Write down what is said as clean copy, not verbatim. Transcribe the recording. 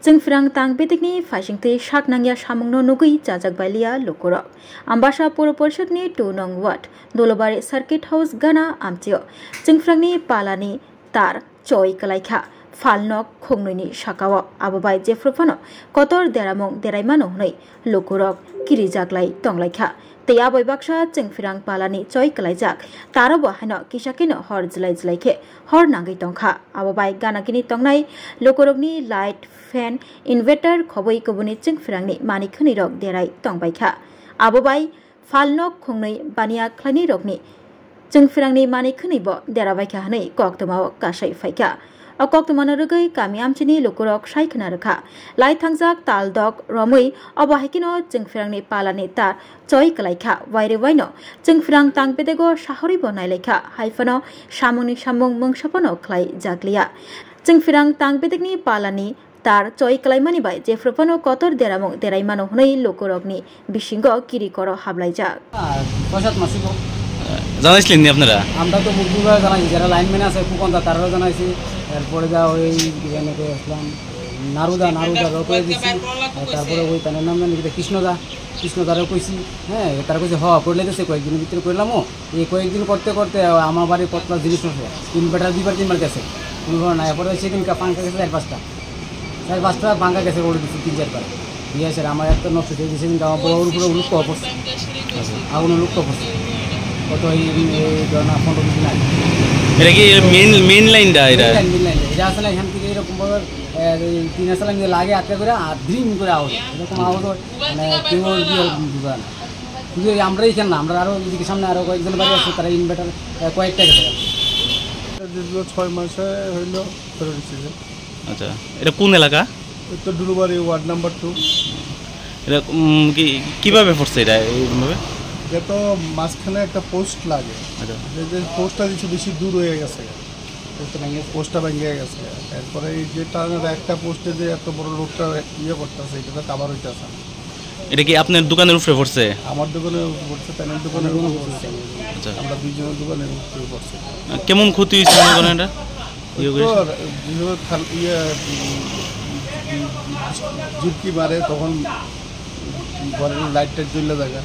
Jengfrang tang betikni faisingti shak nangya samungno nugui jajak bailia lokorok. Ambasa Puro Porishadni 2 nong Ward Dolobari Circuit House Gana Amtio. Jengfrangni palani tar choi kalaikha falnok khongnuni shakawo ababai jefrofano kotor deramong deraimano hnoi lokorok kirijaklai tonglaikha. Teya boibaksa Jengfrang palani choi kalaijak tarobo haino kisakino hor jilai hor nangai tongkha ababai ganakini tongnai lokorokni light fan inverter khoboi kobuni Jengfrangni manikhani rok derai tongbaikha ababai falnok khongnoi bania khlani rokni Jengfrangni manikhani bo derabaikha hanai koktomao kasai faikha Okoktomana rugai kami amchini lokorok saikna rakha lai thangjak taldok romui obahikino Jengfrangni palani tar choi kalaikha waire waino Jengfrang tangpedego shahori bonai lekha haifano samungni samung mungsapono khlai jakliya Jengfrang tangpedegni palani tar choi kalaimani bai jefropono kotor deramong deraimano hnai lokorokni bisingo kiri koro hablaijak পয়সাত মাসিব জানাইছিলেন নি আপনারা আমরা তো মুখগুলো জানাইছি যারা lineman আছে কুকন্দা তারাও জানাইছি এরপরে যা ওই এখানে আসলাম নারুদা করে দিচ্ছি তারপরে ওই তার নাম জানি কৃষ্ণদারও কইছি হ্যাঁ তারা কইছে করলে গেছে কয়েকদিনের ভিতরে করলামও এই কয়েকদিন করতে করতে আমার বাড়ির কতটা জিনিস নষ্ট ইনভার্টার 2-3 গেছে কোনো না এরপরে সেদিনকে পাঙ্খা গেছে 4-5টা পাঙ্খা গেছে ওর দিচ্ছি 3-4 দিয়ে আছে আমার একটা নষ্ট হয়ে গেছে সেদিনকে আমার বড় উপরে লুক পড়ছে আগুনের লুক পড়ছে কত এই ধরনের 15 দিন আগে এটা কি মেইন লাইনটা এটা এটা আসলে এখান থেকে এরকম ভাবে 3 সাল আগে লাগে আটকা করে আর ড্রিম করে আওয়াজ এরকম আওয়াজ মানে কেউ দিয়ে বুঝা না শুধু আমরাই কেন না আমরা আরো এদিকে সামনে আরো কয়েকজন বাড়ি আছে তারা ইনভার্টার কয়েকটা গেছে দীর্ঘ 6 মাসে হইল আচ্ছা এটা কোন এলাকা তো ডুলুবাড়ি ওয়ার্ড নাম্বার 2 এটা কিভাবে পড়ছে এটা এইভাবে যেটা মাঝখানে একটা পোস্ট লাগে আচ্ছা যে পোস্টটা কিছু বেশি দূর হয়ে গেছে পোস্টটা ভেঙে গেছে এরপরে এই যে টার্নের একটা পোস্টে যে এত বড় লোকটা ইয়ে করতেছে এটা কাভার হইতেছে এটা কি আপনার দোকানের উপরে পড়ছে আমার দোকানের উপরে পড়ছে তাদের দোকানের উপরে পড়ছে আচ্ছা আমরা দুইজনের দোকানের উপরে পড়ছে কেমন ক্ষতি হয়েছে মনে করেন এটা ঝুঁকি মারে তখন ঘরের লাইটটা জ্বলে থাকে